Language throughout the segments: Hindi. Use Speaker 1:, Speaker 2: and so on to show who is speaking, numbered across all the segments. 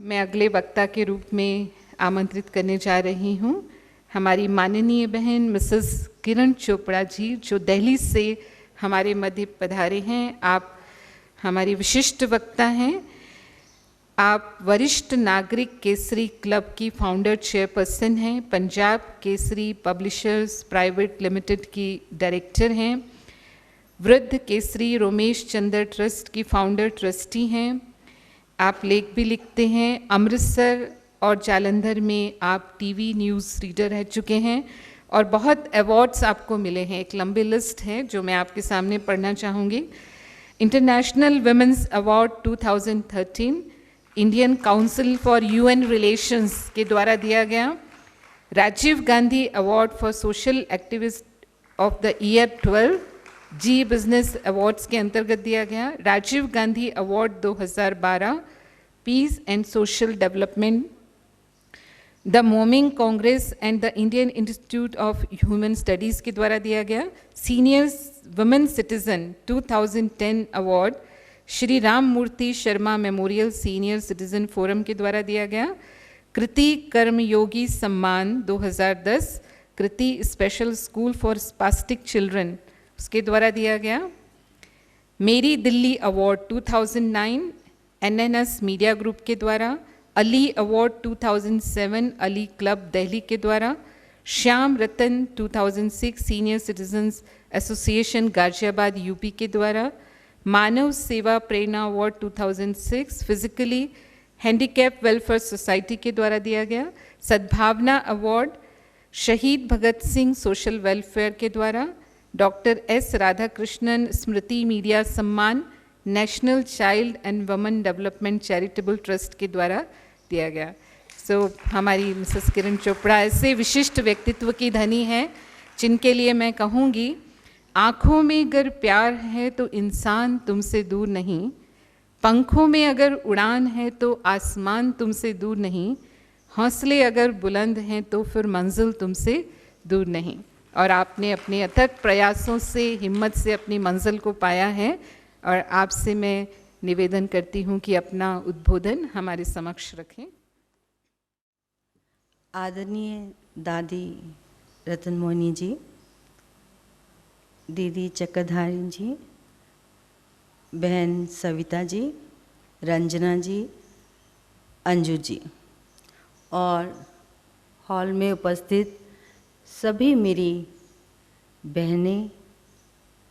Speaker 1: मैं अगले वक्ता के रूप में आमंत्रित करने जा रही हूँ हमारी माननीय बहन मिसेस किरण चोपड़ा जी, जो दिल्ली से हमारे मध्य पधारे हैं। आप हमारी विशिष्ट वक्ता हैं। आप वरिष्ठ नागरिक केसरी क्लब की फाउंडर चेयरपर्सन हैं, Punjab Kesari publishers private limited की डायरेक्टर हैं, वृद्ध केसरी रोमेश चंद्र ट्रस्ट की फाउंडर ट्रस्टी हैं। आप लेख भी लिखते हैं। अमृतसर और जालंधर में आप टीवी न्यूज़ रीडर रह चुके हैं और बहुत अवार्ड्स आपको मिले हैं। एक लंबी लिस्ट है जो मैं आपके सामने पढ़ना चाहूँगी। International women's award 2013 Indian council for UN relations के द्वारा दिया गया। Rajiv Gandhi award for social activist of the year 12 Zee business awards के अंतर्गत दिया गया। Rajiv Gandhi award 2012 peace and social development the मोमिंग Congress and the Indian institute of human studies के द्वारा दिया गया। Senior women citizen 2010 award Shri Ram Murthy Sharma memorial senior citizen forum के द्वारा दिया गया। कृति कर्मयोगी सम्मान 2010 Kriti special school for spastic children उसके द्वारा दिया गया। मेरी Delhi award 2009 NNS media group के द्वारा। अली अवार्ड 2007 अली क्लब दिल्ली के द्वारा। Shyam Ratan 2006 senior citizens association Ghaziabad UP के द्वारा। मानव सेवा प्रेरणा award 2006 physically handicap welfare society के द्वारा दिया गया। सद्भावना अवार्ड शहीद भगत सिंह सोशल वेलफेयर के द्वारा। डॉक्टर एस राधाकृष्णन स्मृति मीडिया सम्मान national child and women development charitable trust के द्वारा दिया गया। हमारी मिसेस किरण चोपड़ा ऐसे विशिष्ट व्यक्तित्व की धनी हैं जिनके लिए मैं कहूँगी, आँखों में अगर प्यार है तो इंसान तुमसे दूर नहीं, पंखों में अगर उड़ान है तो आसमान तुमसे दूर नहीं, हौसले अगर बुलंद हैं तो फिर मंजिल तुमसे दूर नहीं। और आपने अपने अथक प्रयासों से हिम्मत से अपनी मंजिल को पाया है। और आपसे मैं निवेदन करती हूँ कि अपना उद्बोधन हमारे समक्ष रखें।
Speaker 2: आदरणीय दादी रतन मोहिनी जी, दीदी चक्रधारी जी, बहन सविता जी, रंजना जी, अंजू जी और हॉल में उपस्थित सभी मेरी बहनें,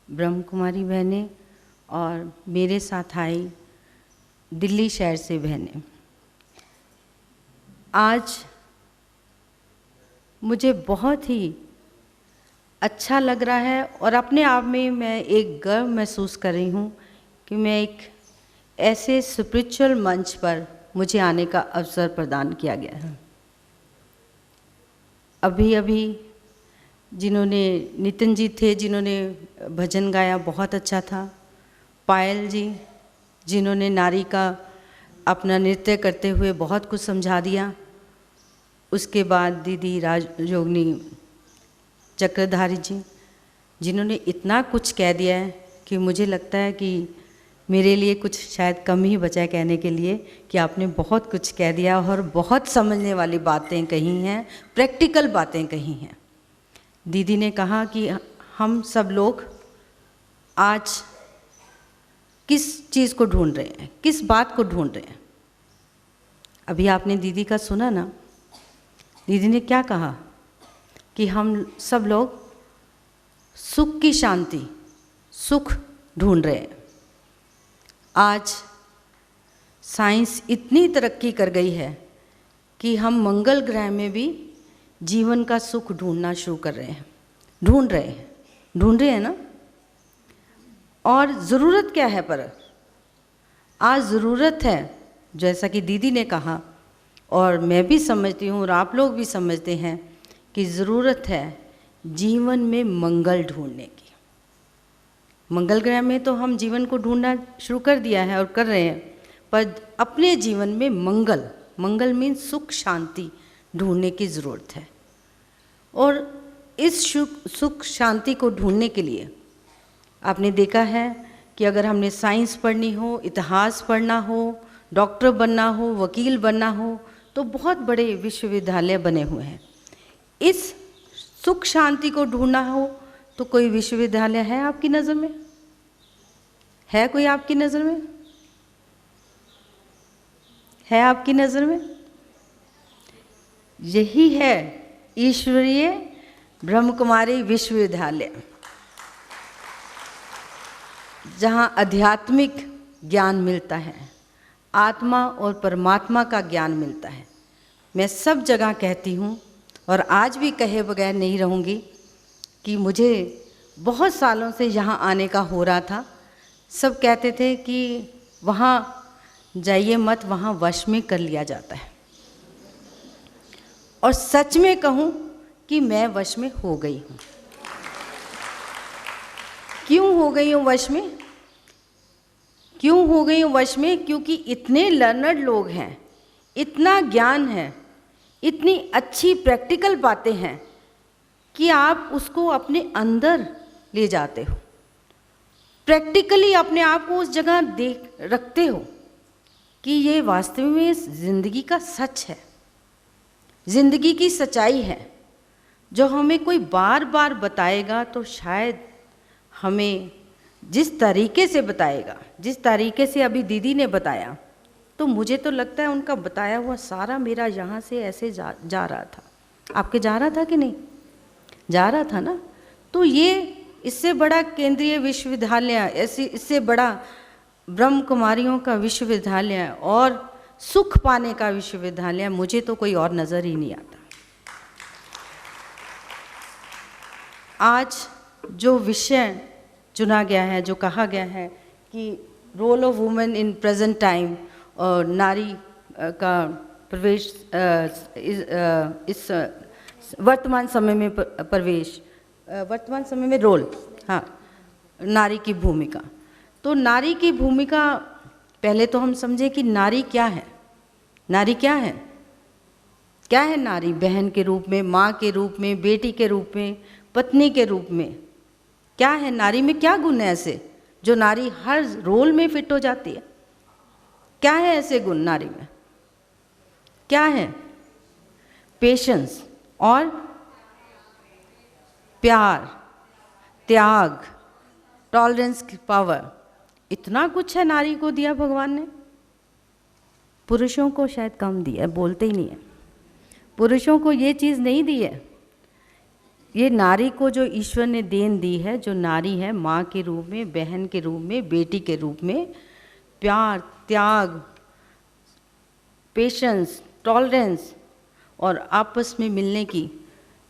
Speaker 2: ब्रह्म कुमारी बहनें और मेरे साथ आई दिल्ली शहर से बहनें, आज मुझे बहुत ही अच्छा लग रहा है और अपने आप में मैं एक गर्व महसूस कर रही हूँ कि मैं एक ऐसे स्पिरिचुअल मंच पर मुझे आने का अवसर प्रदान किया गया है। अभी अभी जिन्होंने नितिन जी थे जिन्होंने भजन गाया, बहुत अच्छा था। पायल जी जिन्होंने नारी का अपना नृत्य करते हुए बहुत कुछ समझा दिया। उसके बाद दीदी राजयोगिनी चक्रधारी जी जिन्होंने इतना कुछ कह दिया है कि मुझे लगता है कि मेरे लिए कुछ शायद कम ही बचा है कहने के लिए कि आपने बहुत कुछ कह दिया और बहुत समझने वाली बातें कही हैं, प्रैक्टिकल बातें कही हैं। दीदी ने कहा कि हम सब लोग आज किस चीज़ को ढूंढ रहे हैं, किस बात को ढूंढ रहे हैं। अभी आपने दीदी का सुना ना, दीदी ने क्या कहा कि हम सब लोग सुख की शांति, सुख ढूंढ रहे हैं। आज साइंस इतनी तरक्की कर गई है कि हम मंगल ग्रह में भी जीवन का सुख ढूंढना शुरू कर रहे हैं, ढूंढ रहे हैं ना। और ज़रूरत क्या है, पर आज ज़रूरत है, जैसा कि दीदी ने कहा और मैं भी समझती हूँ और आप लोग भी समझते हैं कि ज़रूरत है जीवन में मंगल ढूंढने की। मंगल ग्रह में तो हम जीवन को ढूंढना शुरू कर दिया है और कर रहे हैं, पर अपने जीवन में मंगल में सुख शांति ढूंढने की ज़रूरत है। और इस सुख शांति को ढूंढने के लिए आपने देखा है कि अगर हमने साइंस पढ़नी हो, इतिहास पढ़ना हो, डॉक्टर बनना हो, वकील बनना हो, तो बहुत बड़े विश्वविद्यालय बने हुए हैं। इस सुख शांति को ढूंढना हो तो कोई विश्वविद्यालय है आपकी नज़र में? है कोई आपकी नज़र में? है आपकी नज़र में? यही है ईश्वरीय ब्रह्म कुमारी विश्वविद्यालय, जहाँ आध्यात्मिक ज्ञान मिलता है, आत्मा और परमात्मा का ज्ञान मिलता है। मैं सब जगह कहती हूँ और आज भी कहे बगैर नहीं रहूँगी कि मुझे बहुत सालों से यहाँ आने का हो रहा था। सब कहते थे कि वहाँ जाइए मत, वहाँ वश में कर लिया जाता है। और सच में कहूँ कि मैं वश में हो गई हूँ। क्यों हो गई हूँ वश में? क्यों हो गई हूँ वश में? क्योंकि इतने लर्नड लोग हैं, इतना ज्ञान है, इतनी अच्छी प्रैक्टिकल बातें हैं कि आप उसको अपने अंदर ले जाते हो, प्रैक्टिकली अपने आप को उस जगह देख रखते हो कि ये वास्तव में ज़िंदगी का सच है, ज़िंदगी की सच्चाई है, जो हमें कोई बार बार बताएगा तो शायद हमें जिस तरीके से बताएगा, जिस तरीके से अभी दीदी ने बताया, तो मुझे तो लगता है उनका बताया हुआ सारा मेरा यहाँ से ऐसे जा रहा था। आपके जा रहा था कि नहीं? जा रहा था ना? तो ये इससे बड़ा केंद्रीय विश्वविद्यालय, इससे बड़ा ब्रह्म कुमारियों का विश्वविद्यालय और सुख पाने का विश्वविद्यालय मुझे तो कोई और नज़र ही नहीं आता। आज जो विषय चुना गया है, जो कहा गया है कि role of women in present time, और नारी का प्रवेश इस वर्तमान समय में प्रवेश, वर्तमान समय में रोल, हाँ, नारी की भूमिका। तो नारी की भूमिका, पहले तो हम समझे कि नारी क्या है। नारी क्या है? क्या है नारी? बहन के रूप में, माँ के रूप में, बेटी के रूप में, पत्नी के रूप में। क्या है नारी में? क्या गुण है ऐसे जो नारी हर रोल में फिट हो जाती है? क्या है ऐसे गुण नारी में? क्या है? पेशेंस और प्यार, त्याग, टॉलरेंस की पावर, इतना कुछ है नारी को दिया भगवान ने। पुरुषों को शायद कम दिया है, बोलते ही नहीं है। पुरुषों को ये चीज़ नहीं दी है। ये नारी को जो ईश्वर ने देन दी है, जो नारी है माँ के रूप में, बहन के रूप में, बेटी के रूप में, प्यार, त्याग, पेशेंस, टॉलरेंस और आपस में मिलने की,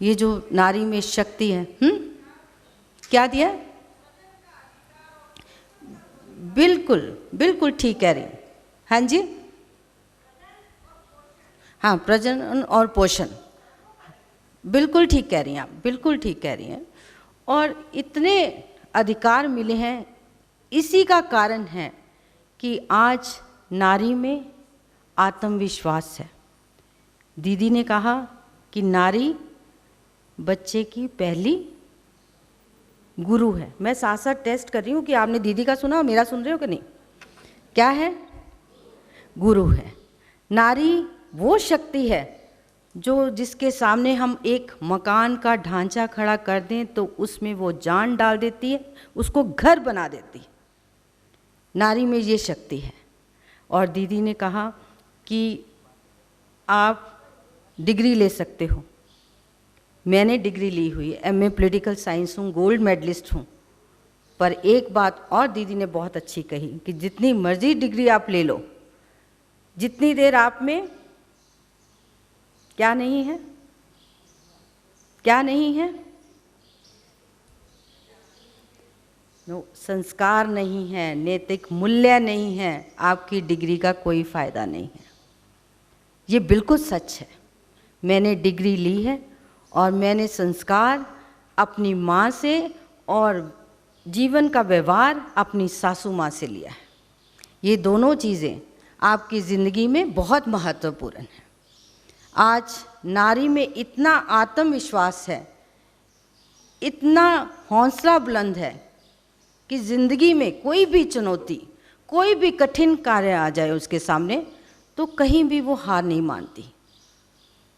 Speaker 2: ये जो नारी में शक्ति है, क्या दिया? बिल्कुल बिल्कुल ठीक कह रही हैं। हाँ जी, हाँ, प्रजनन और पोषण, बिल्कुल ठीक कह रही हैं आप, बिल्कुल ठीक कह रही हैं। और इतने अधिकार मिले हैं, इसी का कारण है कि आज नारी में आत्मविश्वास है। दीदी ने कहा कि नारी बच्चे की पहली गुरु है। मैं साथ साथ टेस्ट कर रही हूँ कि आपने दीदी का सुना और मेरा सुन रहे हो कि नहीं। क्या है? गुरु है। नारी वो शक्ति है जो जिसके सामने हम एक मकान का ढांचा खड़ा कर दें तो उसमें वो जान डाल देती है, उसको घर बना देती है। नारी में ये शक्ति है। और दीदी ने कहा कि आप डिग्री ले सकते हो। मैंने डिग्री ली हुई है, एमए पॉलिटिकल साइंस हूँ, गोल्ड मेडलिस्ट हूँ। पर एक बात और दीदी ने बहुत अच्छी कही कि जितनी मर्जी डिग्री आप ले लो, जितनी देर आप में क्या नहीं है, क्या नहीं है, संस्कार नहीं है, नैतिक मूल्य नहीं है, आपकी डिग्री का कोई फायदा नहीं है। ये बिल्कुल सच है। मैंने डिग्री ली है और मैंने संस्कार अपनी माँ से और जीवन का व्यवहार अपनी सासू माँ से लिया है। ये दोनों चीज़ें आपकी ज़िंदगी में बहुत महत्वपूर्ण हैं। आज नारी में इतना आत्मविश्वास है, इतना हौसला बुलंद है कि ज़िंदगी में कोई भी चुनौती, कोई भी कठिन कार्य आ जाए उसके सामने तो कहीं भी वो हार नहीं मानती।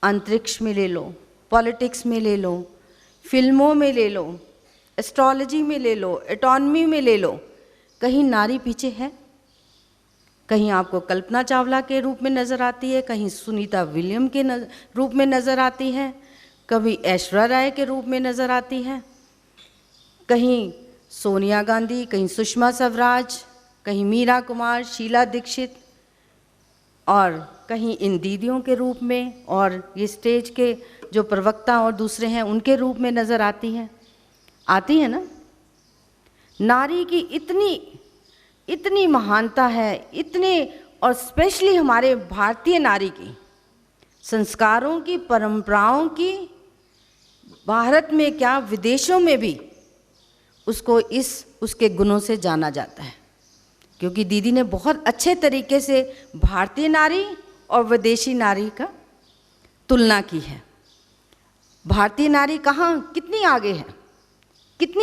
Speaker 2: अंतरिक्ष में ले लो, पॉलिटिक्स में ले लो, फिल्मों में ले लो, एस्ट्रोलॉजी में ले लो, एटॉनमी में ले लो, कहीं नारी पीछे है? कहीं आपको कल्पना चावला के रूप में नज़र आती है, कहीं सुनीता विलियम के रूप में नज़र आती है, कभी ऐश्वर्या राय के रूप में नज़र आती है, कहीं सोनिया गांधी, कहीं सुषमा स्वराज, कहीं मीरा कुमार, शीला दीक्षित, और कहीं इन दीदियों के रूप में, और ये स्टेज के जो प्रवक्ता और दूसरे हैं उनके रूप में नज़र आती है ना। नारी की इतनी महानता है, इतने, और स्पेशली हमारे भारतीय नारी की संस्कारों की, परंपराओं की, भारत में क्या विदेशों में भी उसको उसके गुणों से जाना जाता है, क्योंकि दीदी ने बहुत अच्छे तरीके से भारतीय नारी और विदेशी नारी का तुलना की है। भारतीय नारी कहाँ कितनी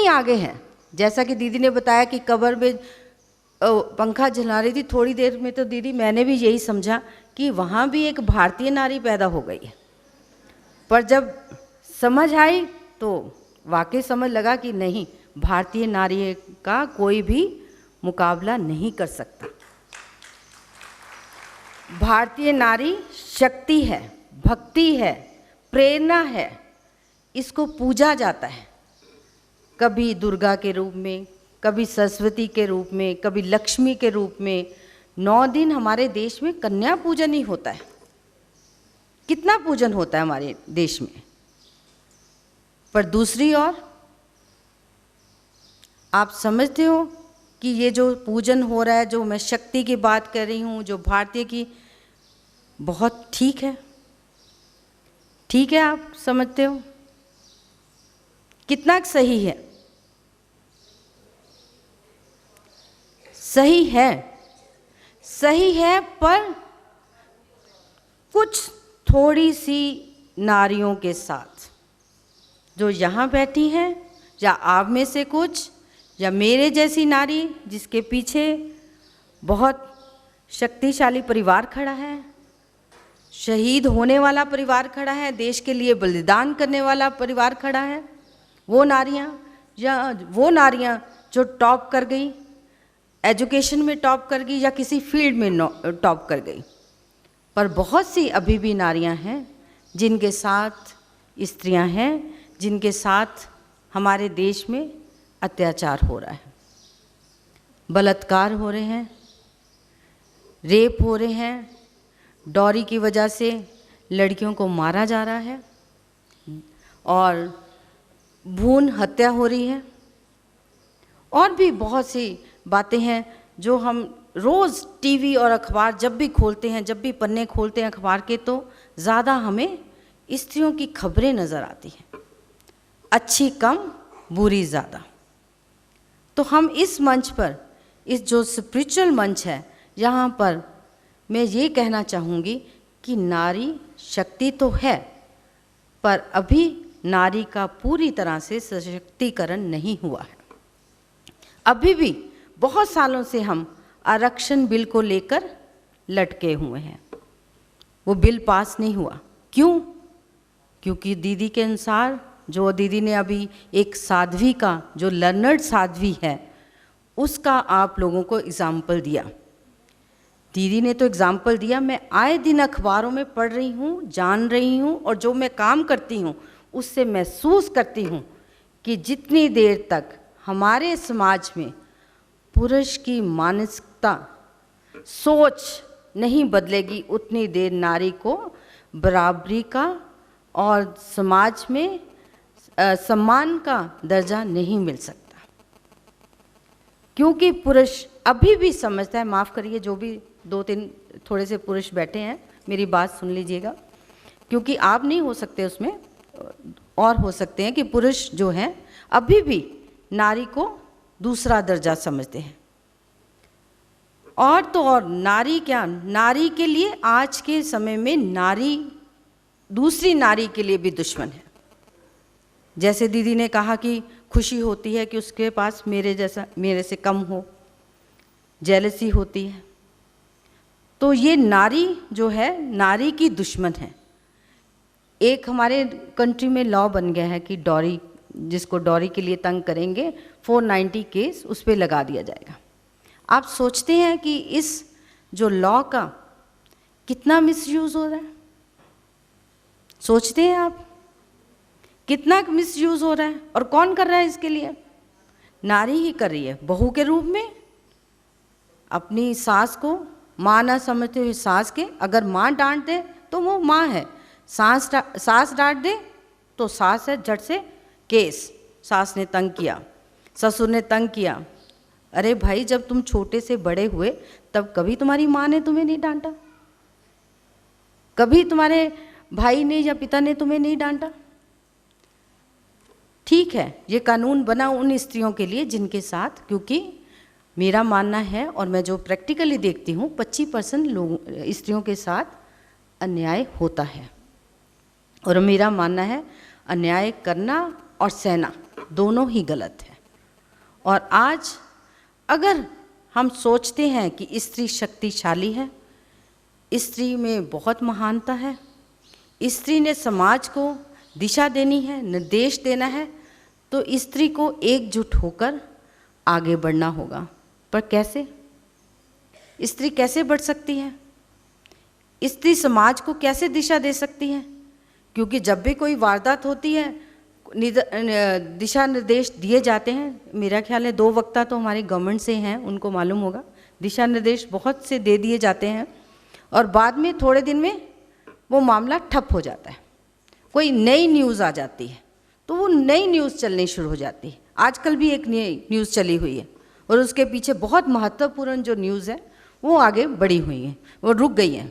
Speaker 2: आगे है। जैसा कि दीदी ने बताया कि कब्र में पंखा जला रही थी, थोड़ी देर में तो दीदी मैंने भी यही समझा कि वहाँ भी एक भारतीय नारी पैदा हो गई है, पर जब समझ आई तो वाकई समझ लगा कि नहीं, भारतीय नारी का कोई भी मुकाबला नहीं कर सकता। भारतीय नारी शक्ति है, भक्ति है, प्रेरणा है, इसको पूजा जाता है, कभी दुर्गा के रूप में, कभी सरस्वती के रूप में, कभी लक्ष्मी के रूप में। 9 दिन हमारे देश में कन्या पूजन ही होता है। कितना पूजन होता है हमारे देश में। पर दूसरी ओर आप समझते हो कि ये जो पूजन हो रहा है, जो मैं शक्ति की बात कर रही हूँ, जो भारतीय की, बहुत ठीक है, आप समझते हो कितना सही है? सही है, पर कुछ थोड़ी सी नारियों के साथ जो यहाँ बैठी हैं, या आप में से कुछ, या मेरे जैसी नारी जिसके पीछे बहुत शक्तिशाली परिवार खड़ा है, शहीद होने वाला परिवार खड़ा है, देश के लिए बलिदान करने वाला परिवार खड़ा है, वो नारियाँ जो टॉप कर गई, एजुकेशन में टॉप कर गई, या किसी फील्ड में टॉप कर गई। पर बहुत सी अभी भी नारियां हैं जिनके साथ, स्त्रियां हैं जिनके साथ हमारे देश में अत्याचार हो रहा है, बलात्कार हो रहे हैं, रेप हो रहे हैं, डॉरी की वजह से लड़कियों को मारा जा रहा है, और भ्रूण हत्या हो रही है, और भी बहुत सी बातें हैं जो हम रोज़ टीवी और अखबार जब भी खोलते हैं, जब भी पन्ने खोलते हैं अखबार के, तो ज़्यादा हमें स्त्रियों की खबरें नज़र आती हैं, अच्छी कम, बुरी ज़्यादा। तो हम इस मंच पर, इस जो स्पिरिचुअल मंच है, यहाँ पर मैं ये कहना चाहूँगी कि नारी शक्ति तो है, पर अभी नारी का पूरी तरह से सशक्तिकरण नहीं हुआ है। अभी भी बहुत सालों से हम आरक्षण बिल को लेकर लटके हुए हैं, वो बिल पास नहीं हुआ। क्यों? क्योंकि दीदी के अनुसार, जो दीदी ने अभी एक साध्वी का, जो लर्नर्ड साध्वी है, उसका आप लोगों को एग्जाम्पल दिया। दीदी ने तो एग्जाम्पल दिया, मैं आए दिन अखबारों में पढ़ रही हूँ, जान रही हूँ, और जो मैं काम करती हूँ उससे महसूस करती हूँ कि जितनी देर तक हमारे समाज में पुरुष की मानसिकता, सोच नहीं बदलेगी, उतनी देर नारी को बराबरी का और समाज में सम्मान का दर्जा नहीं मिल सकता। क्योंकि पुरुष अभी भी समझता है, माफ़ करिए जो भी 2-3 थोड़े से पुरुष बैठे हैं, मेरी बात सुन लीजिएगा, क्योंकि आप नहीं हो सकते उसमें, और हो सकते हैं कि पुरुष जो हैं अभी भी नारी को दूसरा दर्जा समझते हैं। और तो और नारी क्या, नारी के लिए आज के समय में नारी दूसरी नारी के लिए भी दुश्मन है। जैसे दीदी ने कहा कि खुशी होती है कि उसके पास मेरे से कम हो, जेलसी होती है। तो ये नारी जो है नारी की दुश्मन है। एक हमारे कंट्री में लॉ बन गया है कि डॉरी, जिसको डॉरी के लिए तंग करेंगे 490 केस उस पर लगा दिया जाएगा। आप सोचते हैं कि इस जो लॉ का कितना मिसयूज़ हो रहा है? सोचते हैं आप कितना मिसयूज़ हो रहा है? और कौन कर रहा है इसके लिए? नारी ही कर रही है, बहू के रूप में। अपनी सास को माँ ना समझते हुए सास के, अगर माँ डांट दे तो वो माँ है, सास डांट दे तो सास है, झट से केस, सास ने तंग किया, ससुर ने तंग किया। अरे भाई, जब तुम छोटे से बड़े हुए तब कभी तुम्हारी माँ ने तुम्हें नहीं डांटा? कभी तुम्हारे भाई ने या पिता ने तुम्हें नहीं डांटा? ठीक है, ये कानून बना उन स्त्रियों के लिए जिनके साथ, क्योंकि मेरा मानना है और मैं जो प्रैक्टिकली देखती हूँ 25% लोगों स्त्रियों के साथ अन्याय होता है। और मेरा मानना है अन्याय करना और सहना दोनों ही गलत है। और आज अगर हम सोचते हैं कि स्त्री शक्तिशाली है, स्त्री में बहुत महानता है, स्त्री ने समाज को दिशा देनी है, निर्देश देना है, तो स्त्री को एकजुट होकर आगे बढ़ना होगा। पर कैसे? स्त्री कैसे बढ़ सकती है? स्त्री समाज को कैसे दिशा दे सकती है? क्योंकि जब भी कोई वारदात होती है दिशा निर्देश दिए जाते हैं। मेरा ख्याल है 2 वक्ता तो हमारे गवर्नमेंट से हैं, उनको मालूम होगा। दिशा निर्देश बहुत से दे दिए जाते हैं और बाद में थोड़े दिन में वो मामला ठप हो जाता है। कोई नई न्यूज़ आ जाती है तो वो नई न्यूज़ चलनी शुरू हो जाती है। आजकल भी एक नई न्यूज़ चली हुई है और उसके पीछे बहुत महत्वपूर्ण जो न्यूज़ है वो आगे बढ़ी हुई है, वो रुक गई है।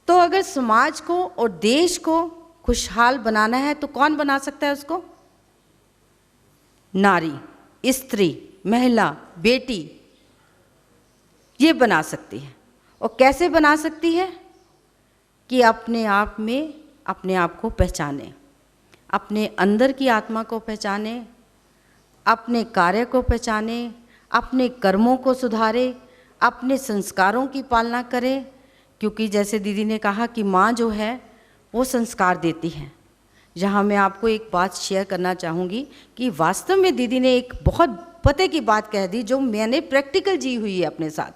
Speaker 2: तो अगर समाज को और देश को खुशहाल बनाना है तो कौन बना सकता है उसको? नारी, स्त्री, महिला, बेटी, ये बना सकती है। और कैसे बना सकती है? कि अपने आप में अपने आप को पहचाने, अपने अंदर की आत्मा को पहचाने, अपने कार्य को पहचाने, अपने कर्मों को सुधारे, अपने संस्कारों की पालना करे। क्योंकि जैसे दीदी ने कहा कि माँ जो है वो संस्कार देती है। यहाँ मैं आपको एक बात शेयर करना चाहूँगी कि वास्तव में दीदी ने एक बहुत पते की बात कह दी जो मैंने प्रैक्टिकल जी हुई है अपने साथ।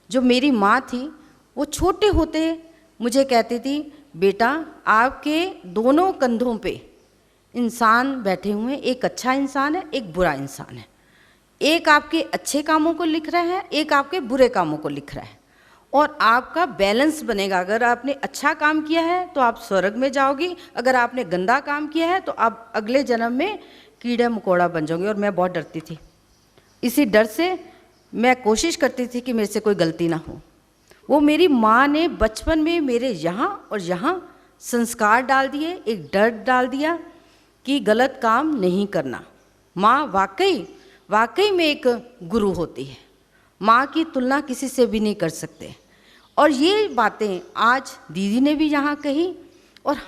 Speaker 2: जो मेरी माँ थी वो छोटे होते मुझे कहती थी, बेटा आपके दोनों कंधों पे इंसान बैठे हुए हैं, एक अच्छा इंसान है, एक बुरा इंसान है। एक आपके अच्छे कामों को लिख रहा है, एक आपके बुरे कामों को लिख रहा है। और आपका बैलेंस बनेगा। अगर आपने अच्छा काम किया है तो आप स्वर्ग में जाओगी, अगर आपने गंदा काम किया है तो आप अगले जन्म में कीड़ा मकोड़ा बन जाओगे। और मैं बहुत डरती थी, इसी डर से मैं कोशिश करती थी कि मेरे से कोई गलती ना हो। वो मेरी माँ ने बचपन में मेरे यहाँ और यहाँ संस्कार डाल दिए, एक डर डाल दिया कि गलत काम नहीं करना। माँ वाकई में एक गुरु होती है। माँ की तुलना किसी से भी नहीं कर सकते। और ये बातें आज दीदी ने भी यहाँ कही